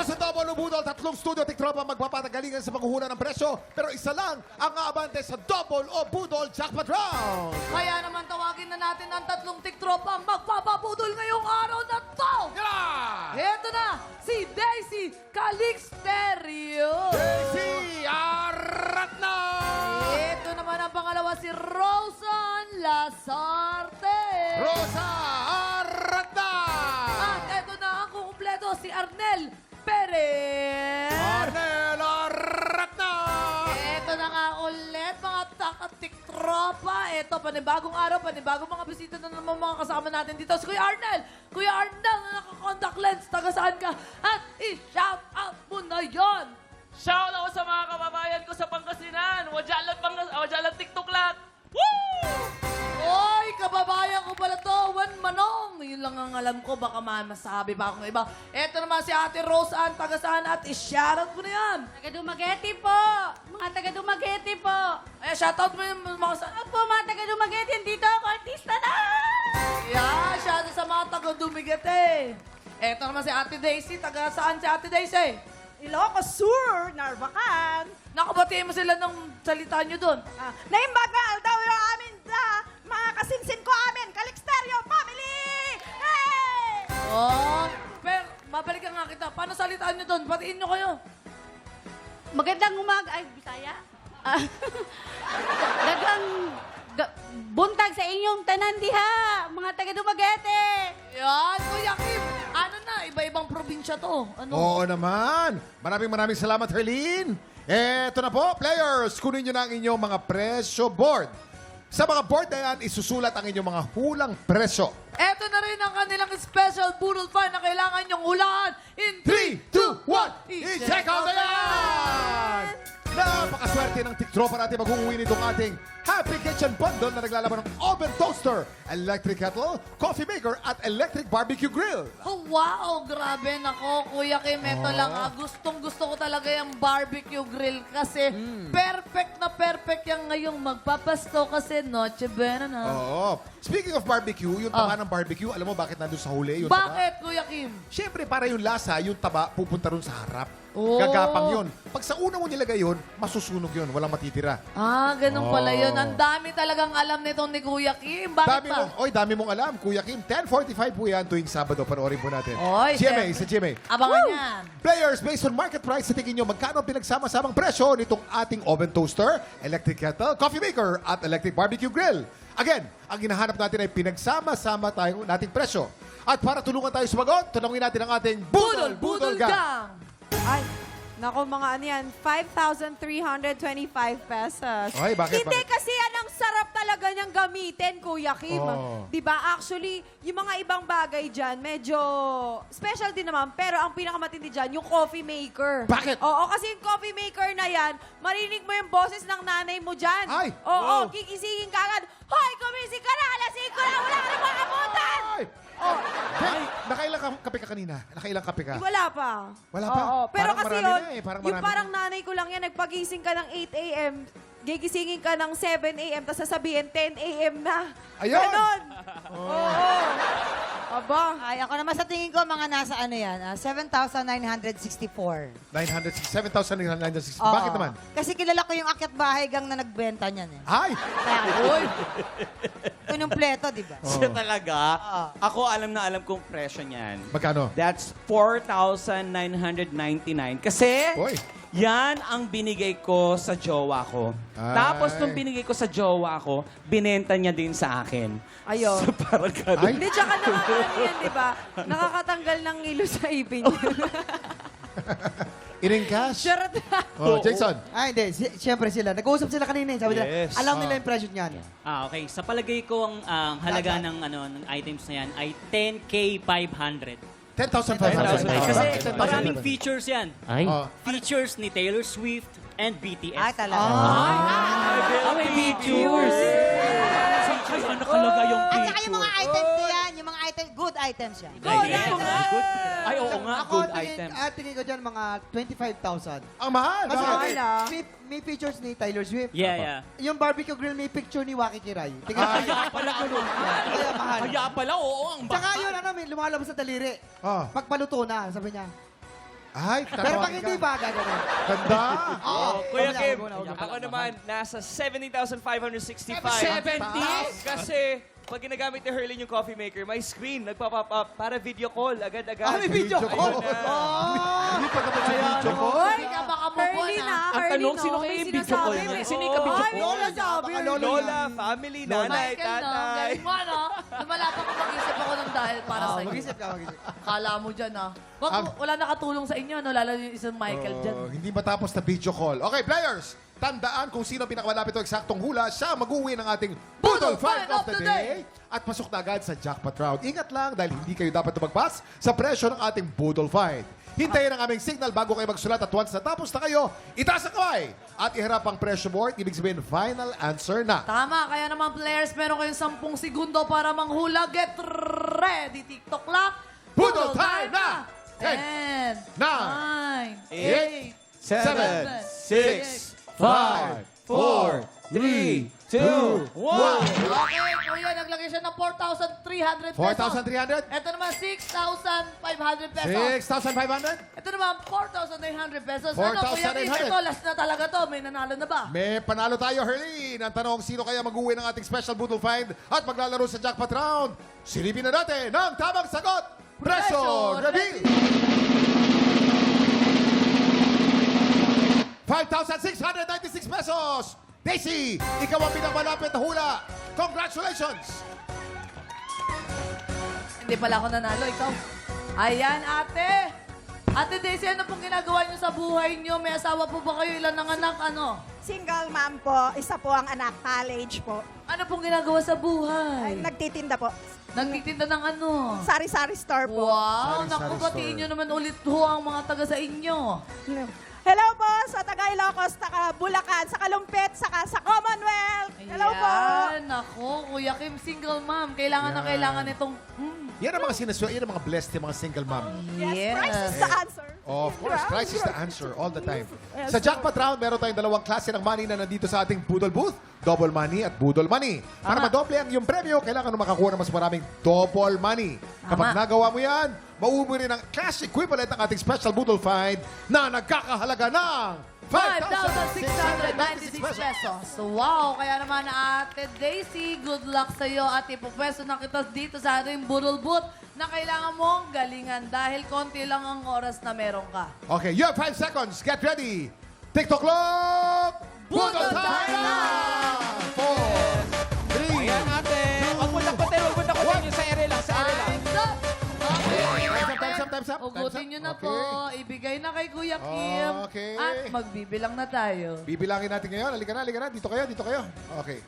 sa Double o Budol, tatlong studio tiktropa magpapatagalingan sa paghuhula ng presyo. Pero isa lang ang aabante sa Double o Budol Jackpot Round. Kaya naman tawagin na natin ang tatlong tiktropa magpapabudol ngayong araw na to! Heto na, si Daisy Calixterio. Daisy Aratna! Ito naman ang pangalawa, si Rosan Lasarte. Rosa Aratna! At ito na ang kukumpleto, si Arnel Perez. Arnel Aratna! Ito na nga ulit, mga takatiktropa. Ito, panibagong araw, panibagong mga bisita na naman mga kasama natin dito. Si Kuya Arnel. Kuya Arnel na naka-contact lens. Taga saan ka? At i-shout out mo na yon. Shout out sa mga kababayan ko sa Pangasinan. Wajalan TikTok lang. Woo! Oy, kababayan ko pala to. Juan Manong. Yun lang ang alam ko. Baka masabi pa akong iba. Ito naman si Ate Rose Ann. Taga saan? At i-shout out mo na yan. Taga Dumaguete po. Mga taga Dumaguete po. Ay, shout out mo yung mga sa... Ako po, mga taga Dumaguete. Dito ako, artista na! Yeah, shout out sa mga taga Dumigete. Ito naman si Ate Daisy. Taga saan si Ate Daisy? Ilocos Sur, Narvacan. Nakabatiin mo sila ng salita nyo doon. Naimbagal daw yung amin mga kasinsin ko amin, Calixterio Family! Hey! Oh, pero babalikan nga kita. Paano salitaan nyo doon? Batiin nyo kayo. Magandang umaga. Ay, Bisaya. Dagang buntag sa inyong tanan diha, mga taga Dumaguete. Yan, Kuya Kim. Ano na, iba-ibang probinsya to. Ano? Oo naman. Maraming salamat, Herlene. Eto na po, players. Kunin nyo na ang inyong mga presyo board. Sa mga board na yan, isusulat ang inyong mga hulang presyo. Eto na rin ang kanilang special Budol Fund na kailangan nyong hulaan in 3, 2, 1, i-check out na yan! Napakaswerte ng tiktropa natin mag-uwi nitong ating Happy Kitchen Bundle na naglalaman ng oven toaster, electric kettle, coffee maker, at electric barbecue grill. Oh, wow, grabe. Nako, Kuya Kim, eto lang. Gustong-gusto ko talaga yung barbecue grill kasi perfect na perfect yung ngayong magpapasto kasi Noche Buena na. Oo. Speaking of barbecue, yung taba ng barbecue, alam mo bakit nandun sa huli? Yung taba? Bakit, Kuya Kim? Siyempre, para yung lasa, yung taba, pupunta ron sa harap. Oh. Gagapang yun. Pag sa una mo nilagay yun, masusunog yun. Walang matitira. Ah, ganun pala Oh. yun. Ang dami talagang alam nitong ni Kuya Kim. Bakit ba? Dami mong alam, Kuya Kim. 10:45 po yan tuwing Sabado. Panoorin po natin. Oy, GMA, siyempre. sa GMA. Abangan yan. Players, based on market price, sa tingin nyo, magkano ang pinagsama-samang presyo nitong ating oven toaster, electric kettle, coffee maker, at electric barbecue grill? Again, ang hinahanap natin ay pinagsama-sama tayong nating presyo. At para tulungan tayo sumagot, tanongin natin ang ating Budol Gang. Gang. Ay, nako mga ano yan, 5,325 pesos. Ay, bakit? Hindi kasi yan ang sarap talaga niyang gamitin, Kuya Kim. Oh. Diba? Actually, yung mga ibang bagay dyan, medyo special din naman. Pero ang pinakamatindi dyan, yung coffee maker. Bakit? Oo, kasi yung coffee maker na yan, marinig mo yung boses ng nanay mo dyan. Ay! Oo, gigisingin ka agad. Hoy, gumising ka na! Alasing ko na! Wala ka na makabutan! Ay! Oh, Hey, nakailang kape ka kanina? Nakailang kape ka? wala pa. Wala pa? Oo, pero Parang kasi marami yun, na eh, parang yung marami parang na. nanay ko lang yan, nagpagising ka ng 8 a.m., gigisingin ka ng 7 a.m., tapos sasabihin 10 a.m. na. Ayun! Ganon. Oo. Aba. Ay, ako naman sa tingin ko, mga nasa ano yan, 7,964. 7,960. Oo. Bakit naman? Kasi kilala ko yung akyat bahay gang na nagbenta niyan eh. Ay! Kaya, Uy, kunumpleto, di ba? Siya talaga. Ako alam na alam kong presyo niyan. Magkano? That's 4,999. Kasi Uy. yan ang binigay ko sa jowa ko. Ay. Tapos nung binigay ko sa jowa ko, binenta niya din sa akin. Ayun. So parang ganun. Ay. Hindi, tsaka nakakaano yan, di ba? Nakakatanggal ng ngilo sa ipin yun. In cash? Charot. Oh, Jason. Ay, hindi. Siyempre sila. Nag-uusap sila kanina. Sabi Yes. nila, alam nila yung presyo niyan. Okay. Sa palagay ko, ang halaga ng items na yan ay 10K 500. 10,500. Kasi Bakit? maraming features yan. Oh. Features ni Taylor Swift and BTS. Ay, talaga. may features. Ay, ano kalaga yung At saka features? yung mga items yan, yung mga items, good items yan. Ay, oo nga, Ako, good item. tingin ko dyan mga 25,000. Ang mahal. Kasi Bakit? may features ni Taylor Swift. Yeah. Yung barbecue grill may picture ni Waki Kiray. Tingnan mo. Kaya pala ganun. Kaya mahal. Kaya pala, oo, ang Tsaka yun, may lumalabas sa daliri. Oh. Pagpaluto na, sabi niya, Ay, Pero tatawagan pag hindi ka. ba, gagawin? Ganda. Kuya Kim, Una. ako naman, nasa 70,565. 70? Kasi, pag ginagamit ni Herlin yung coffee maker, may screen, nagpa-pop up para video call, agad-agad. May video call. Ayun na. Hindi pa naman sa video ko. Hoy, kapakamukha Curly na. na, Ang curly tanong, no, sino may kayo yung video sinasabi, call may- niya? Sino yung Oo, ka-video ay, call? Lola sabi. Lola, family, nanay, Michael, no? tatay. Galing mo, no? Lumalapang ko mag-isip ako ng dahil para Oh, sa'yo. mag-isip ka, mag-isip. Kala mo dyan, ah. Wag, Ang- wala nakatulong sa inyo, no? Lalo yung isang Michael dyan. Hindi matapos na video call. Okay, players. Tandaan kung sino pinakamalapit o eksaktong hula, siya mag-uwi ng ating Budol Fight of the Day. At pasok na agad sa jackpot round. Ingat lang dahil hindi kayo dapat tumagpas sa presyo ng ating Budol Fight. Hintayin ang aming signal bago kayo magsulat at once natapos na kayo, itaas ang kamay at iharap ang pressure board. Ibig sabihin, final answer na. Tama, kaya naman players, meron kayong 10 segundo para manghula. Get ready, TikTok clock. Budol time na! 10, 9, 9, 8, 7, 6, 5, 4, 3, 2, 1. Okay, kuya, naglagay siya ng 4,300 pesos. 4,300? Ito naman, 6,500 pesos. 6,500? Ito naman, 4,900 pesos. Ano, kuya Kim, 4,900. ito, last na talaga to. May nanalo na ba? May panalo tayo, Herlene. Ang tanong, sino kaya mag-uwi ng ating special Budol Find at maglalaro sa jackpot round? Silipin na natin ng tamang sagot. Presyo reveal! 5,696 pesos! Daisy, ikaw ang pinakamalapit na hula. Congratulations! Hindi pala ako nanalo, ikaw. Ayan, ate. Ate Daisy, ano pong ginagawa niyo sa buhay niyo? May asawa po ba kayo? Ilan ng anak? Ano? Single mom po, isa po ang anak, college po. Ano pong ginagawa sa buhay? Nagtitinda po. Nagtitinda ng ano? Sari-sari store po. Wow, Sari-sari naku, store. batiin niyo naman ulit ho ang mga taga sa inyo. Hello po sa Tagay Ilocos, taga Bulacan, sa Kalumpit, saka sa Commonwealth. Hello po. Ayan, naku, Kuya Kim, single mom. Kailangan na Yan. kailangan itong... Yan ang mga sinaswa, yan ang mga blessed, yung mga single mom. Yes, price is the answer. Of course, price is the answer all the time. Yes, Sa jackpot round, meron tayong dalawang klase ng money na nandito sa ating Budol Booth. Double money at Budol money. Para Tama. madoble ang iyong premyo, kailangan mo makakuha ng mas maraming double money. Kapag Tama. nagawa mo yan, mauwi rin ang cash equivalent ng ating special Budol Find na nagkakahalaga ng 5,696 pesos. Wow, kaya naman Ate Daisy, good luck sa iyo at ipopwesto na kita dito sa ating Budol Booth na kailangan mong galingan dahil konti lang ang oras na meron ka. Okay, you have 5 seconds. Get ready. TikTok clock. Budol time na! 4, 3, Ayan, ate. Huwag mo takutin, huwag mo takutin. Yung sa ere lang, sa ere lang. Time's up! Okay. Time's up. Ugutin nyo na Okay. po. Ibigay na kay Kuya Kim. Okay. At magbibilang na tayo. Bibilangin natin ngayon. Halika na. Dito kayo. Okay.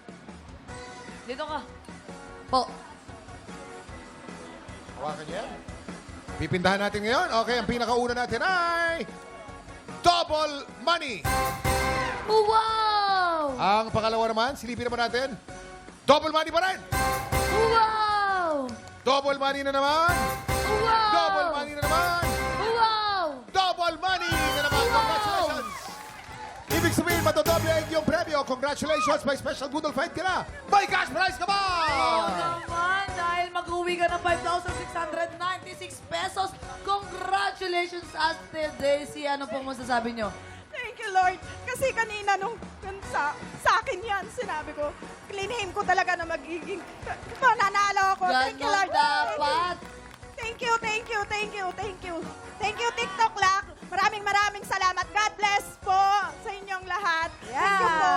Dito ka. Po. Hawakan niyo yan. Pipindahan natin ngayon. Okay, ang pinakauna natin ay double money. Wow! Ang pangalawa naman, silipin naman natin. Double money pa rin. Wow! Double money na naman. Wow! Double money na naman. Wow! Double money na naman. Congratulations. Ibig sabihin, matodoble ang iyong premyo. Congratulations. May special Budol Fight ka na. May cash prize ka ba? Oo naman, dahil mag-uwi ka ng 5,696 pesos. Congratulations, Ate Daisy. Ano pong masasabi nyo? Thank you, Lord. Kasi kanina nung sa akin yan, sinabi ko, clean ko talaga na magiging mananalo ako. Thank you, Ganon Lord. dapat. Thank you. Thank you, TikTok Lock. Maraming salamat. God bless po sa inyong lahat. Thank you po.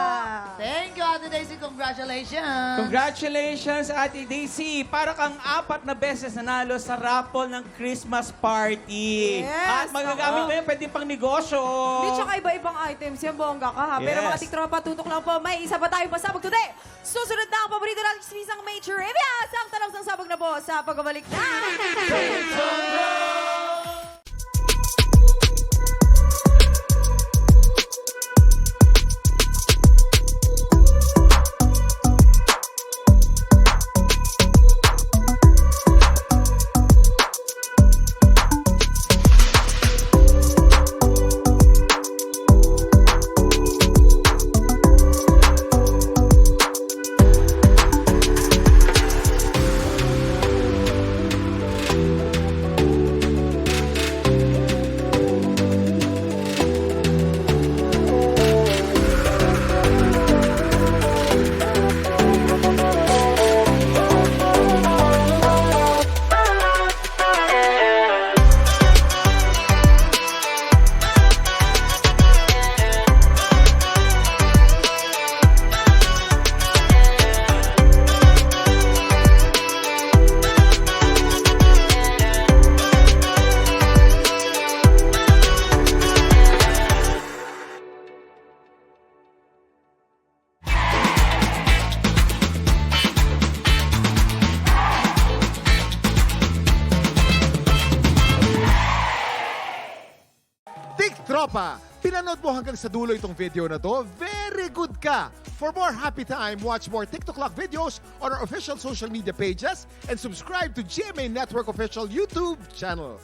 Thank you, Ate Daisy. Congratulations. Congratulations, Ate Daisy. Para kang 4 na beses nanalo sa raffle ng Christmas party. Yes, At magagamit mo yun, pwede pang negosyo. Di, tsaka iba-ibang items yan, bongga ka ha. Pero Yes. mga tiktropa, tutok lang po, may isa pa tayong pasabog today. Susunod na ang paborito natin isang major trivia. Ang tanong sa sabog na po sa pagbabalik na. Tiktropa! Pinanood mo hanggang sa dulo itong video na to? Very good ka! For more happy time, watch more TikTok Clock videos on our official social media pages and subscribe to GMA Network official YouTube channel.